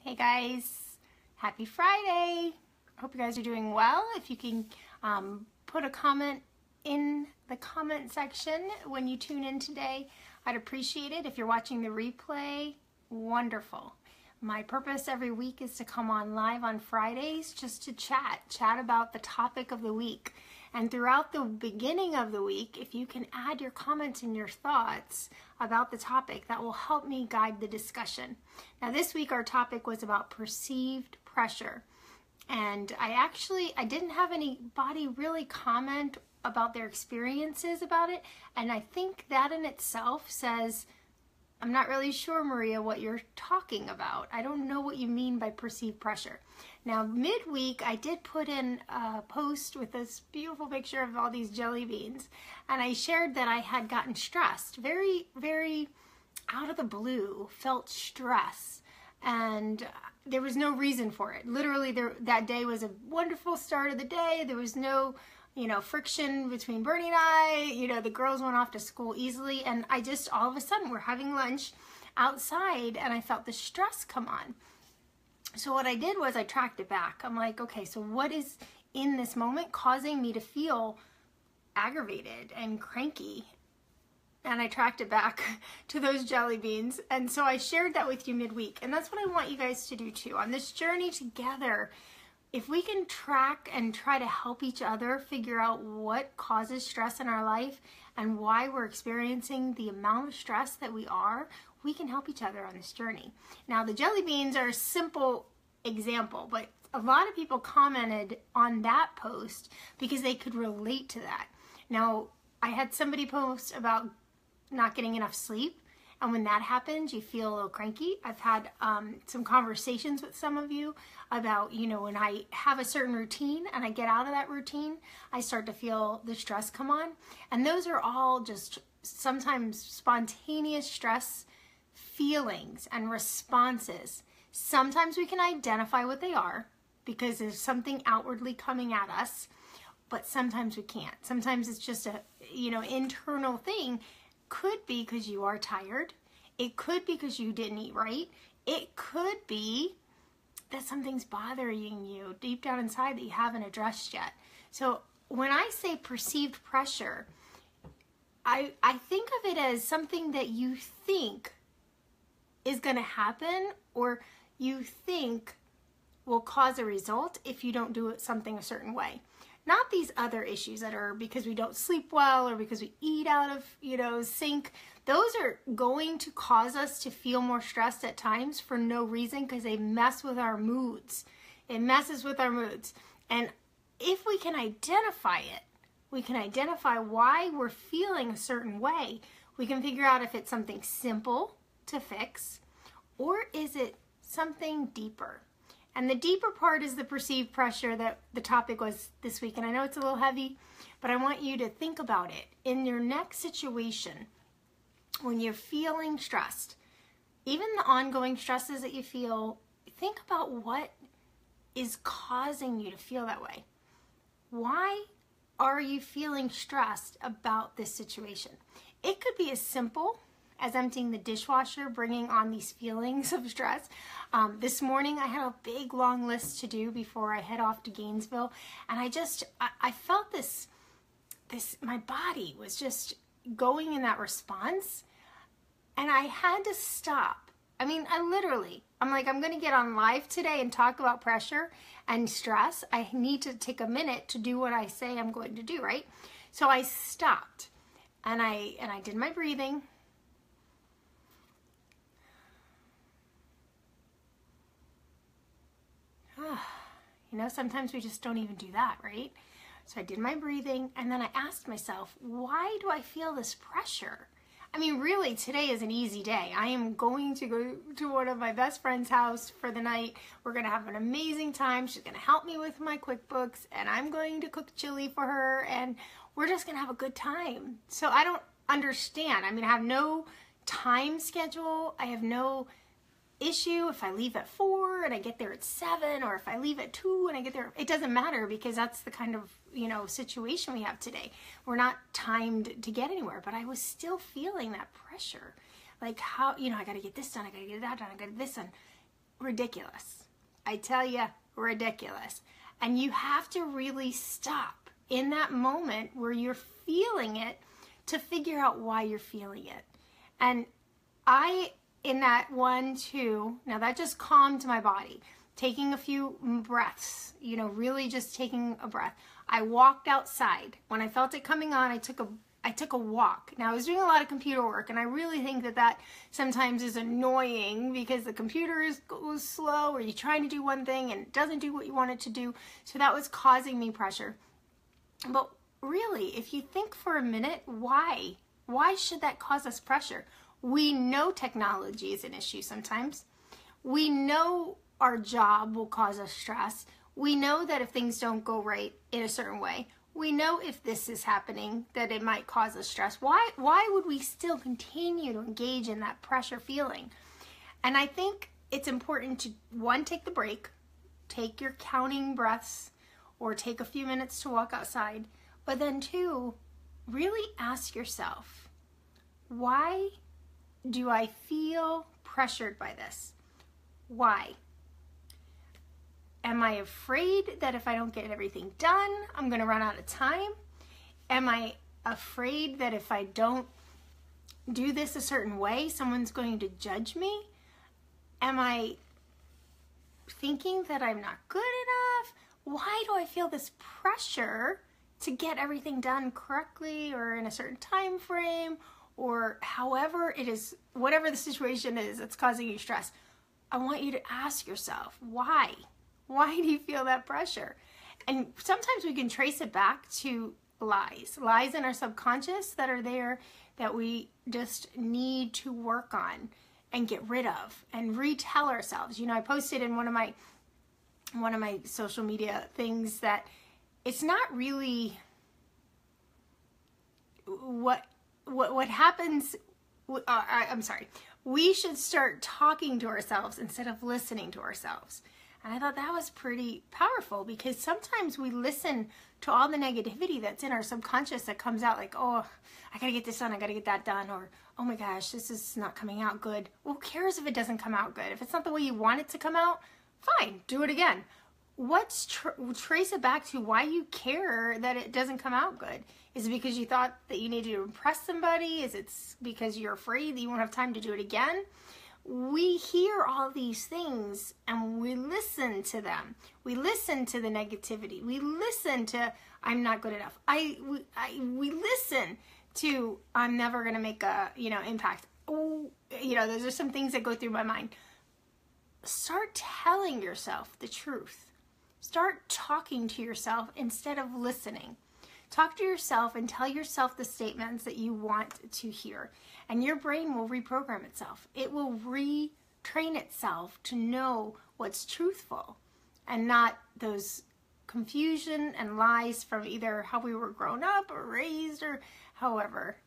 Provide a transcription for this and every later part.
Hey guys, happy Friday. Hope you guys are doing well. If you can put a comment in the comment section when you tune in today, I'd appreciate it. If you're watching the replay, wonderful. My purpose every week is to come on live on Fridays just to chat about the topic of the week. And throughout the beginning of the week, if you can add your comments and your thoughts about the topic, that will help me guide the discussion. Now this week our topic was about perceived pressure. And I didn't have anybody really comment about their experiences about it. And I think that in itself says, I'm not really sure, Maria, what you're talking about. I don't know what you mean by perceived pressure. Now, midweek, I did put in a post with this beautiful picture of all these jelly beans. And I shared that I had gotten stressed, very, very out of the blue, felt stress. And there was no reason for it. Literally, that day was a wonderful start of the day. There was no friction between Bernie and I. The girls went off to school easily, and I just, all of a sudden, we're having lunch outside, and I felt the stress come on. So what I did was I tracked it back. I'm like, okay, so what is in this moment causing me to feel aggravated and cranky? And I tracked it back to those jelly beans. And so I shared that with you midweek. And that's what I want you guys to do too. On this journey together, if we can track and try to help each other figure out what causes stress in our life and why we're experiencing the amount of stress that we can help each other on this journey. Now, the jelly beans are a simple example, but a lot of people commented on that post because they could relate to that. Now, I had somebody post about not getting enough sleep. And when that happens, you feel a little cranky. I've had some conversations with some of you about, when I have a certain routine and I get out of that routine, I start to feel the stress come on. And those are all just sometimes spontaneous stress feelings and responses. Sometimes we can identify what they are because there's something outwardly coming at us, but sometimes we can't. Sometimes it's just a, internal thing. Could be because you are tired. It could be because you didn't eat right. It could be that something's bothering you deep down inside that you haven't addressed yet. So when I say perceived pressure, I think of it as something that you think is going to happen or you think will cause a result if you don't do something a certain way. Not these other issues that are because we don't sleep well or because we eat out of, sync. Those are going to cause us to feel more stressed at times for no reason because they mess with our moods. It messes with our moods. And if we can identify it, we can identify why we're feeling a certain way. We can figure out if it's something simple to fix or is it something deeper. And the deeper part is the perceived pressure that the topic was this week. And I know it's a little heavy, but I want you to think about it. In your next situation, when you're feeling stressed, even the ongoing stresses that you feel, think about what is causing you to feel that way. Why are you feeling stressed about this situation? It could be as simple as emptying the dishwasher, bringing on these feelings of stress. This morning I had a big long list to do before I head off to Gainesville, and I felt this, my body was just going in that response, and I had to stop. I'm like, I'm gonna get on live today and talk about pressure and stress. I need to take a minute to do what I say I'm going to do, right? So I stopped, and I did my breathing. Sometimes we just don't even do that, right? So I did my breathing, and then I asked myself, why do I feel this pressure? Really, today is an easy day. I am going to go to one of my best friend's house for the night. We're going to have an amazing time. She's going to help me with my QuickBooks, and I'm going to cook chili for her, and we're just going to have a good time. So I don't understand. I have no time schedule. I have no issue if I leave at 4 and I get there at 7, or if I leave at 2 and I get there. It doesn't matter because that's the kind of situation we have today. We're not timed to get anywhere, but I was still feeling that pressure, like how I got to get this done, I got to get that done, I got to get this done. ridiculous. I tell you, ridiculous. And you have to really stop in that moment where you're feeling it to figure out why you're feeling it. And in that 1, 2, now that just calmed my body. Taking a few breaths, really just taking a breath. I walked outside. When I felt it coming on, I took a walk. Now, I was doing a lot of computer work, and I really think that sometimes is annoying because the computer goes slow, or you're trying to do one thing and it doesn't do what you want it to do. So that was causing me pressure. But really, if you think for a minute, why? Why should that cause us pressure? We know technology is an issue sometimes. We know our job will cause us stress. We know that if things don't go right in a certain way, we know if this is happening that it might cause us stress. Why would we still continue to engage in that pressure feeling? And I think it's important to, 1, take the break, take your counting breaths, or take a few minutes to walk outside. But then 2, really ask yourself, why do I feel pressured by this? Why? Am I afraid that if I don't get everything done, I'm going to run out of time? Am I afraid that if I don't do this a certain way, someone's going to judge me? Am I thinking that I'm not good enough? Why do I feel this pressure to get everything done correctly or in a certain time frame, or however it is, whatever the situation is that's causing you stress? I want you to ask yourself, why? Why do you feel that pressure? And sometimes we can trace it back to lies in our subconscious that are there that we just need to work on and get rid of and retell ourselves. I posted in one of my social media things that it's not really what happens. I'm sorry. We should start talking to ourselves instead of listening to ourselves. And I thought that was pretty powerful, because sometimes we listen to all the negativity that's in our subconscious that comes out like, oh, I gotta get this done, I gotta get that done, or oh my gosh, this is not coming out good. Well, who cares if it doesn't come out good? If it's not the way you want it to come out, fine, do it again. Trace it back to why you care that it doesn't come out good. Is it because you thought that you needed to impress somebody? Is it because you're afraid that you won't have time to do it again? We hear all these things and we listen to them. We listen to the negativity. We listen to, I'm not good enough. We listen to, I'm never going to make a, impact. Oh, those are some things that go through my mind. Start telling yourself the truth. Start talking to yourself instead of listening. Talk to yourself and tell yourself the statements that you want to hear. And your brain will reprogram itself. It will retrain itself to know what's truthful and not those confusion and lies from either how we were grown up or raised, or however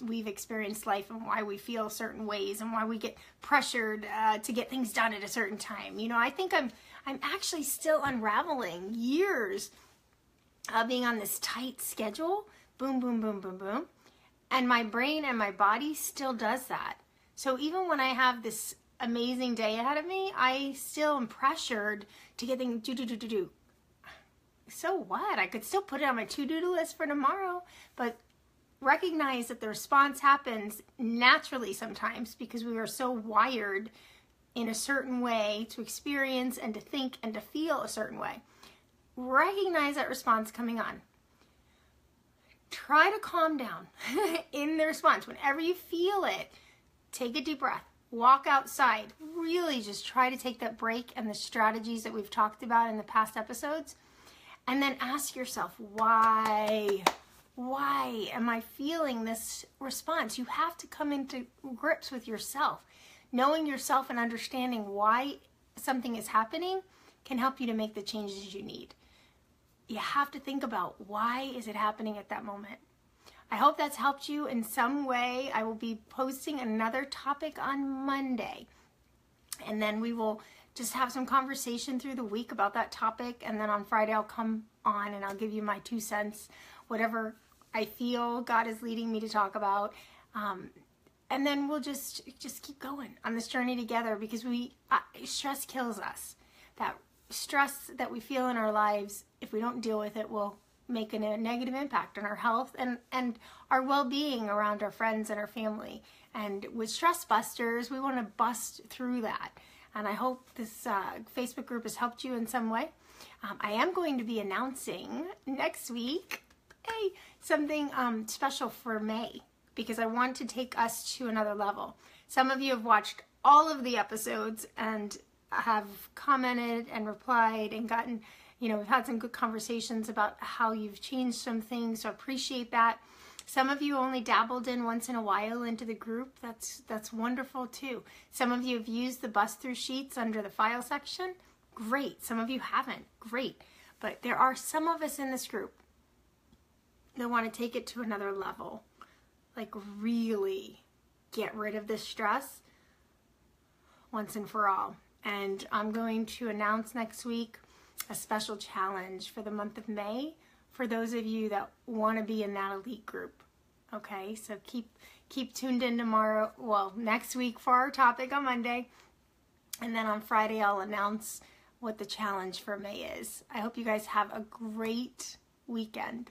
we've experienced life, and why we feel certain ways and why we get pressured to get things done at a certain time. I think I'm actually still unraveling years of being on this tight schedule, boom, boom, boom, boom, boom. And my brain and my body still does that. So even when I have this amazing day ahead of me, I still am pressured to get things do. So what? I could still put it on my to-do list for tomorrow, but recognize that the response happens naturally sometimes because we are so wired in a certain way to experience and to think and to feel a certain way. Recognize that response coming on. Try to calm down in the response. Whenever you feel it, take a deep breath. Walk outside. Really just try to take that break and the strategies that we've talked about in the past episodes. And then ask yourself, why? Why am I feeling this response? You have to come into grips with yourself. Knowing yourself and understanding why something is happening can help you to make the changes you need. You have to think about, why is it happening at that moment? I hope that's helped you in some way. I will be posting another topic on Monday. And then we will just have some conversation through the week about that topic. And then on Friday, I'll come on and I'll give you my 2 cents, whatever I feel God is leading me to talk about. and then we'll just keep going on this journey together, because stress kills us. That stress that we feel in our lives, if we don't deal with it, will make a negative impact on our health and our well-being around our friends and our family. And with Stress Busters, we want to bust through that. And I hope this Facebook group has helped you in some way. I am going to be announcing next week something special for May, because I want to take us to another level. Some of you have watched all of the episodes and have commented and replied and gotten, we've had some good conversations about how you've changed some things, so I appreciate that. Some of you only dabbled in once in a while into the group. That's wonderful too. Some of you have used the bust through sheets under the file section. Great. Some of you haven't. Great. But there are some of us in this group that want to take it to another level. Like really get rid of this stress once and for all. And I'm going to announce next week a special challenge for the month of May for those of you that want to be in that elite group. Okay, so keep tuned in tomorrow, next week for our topic on Monday. And then on Friday, I'll announce what the challenge for May is. I hope you guys have a great weekend.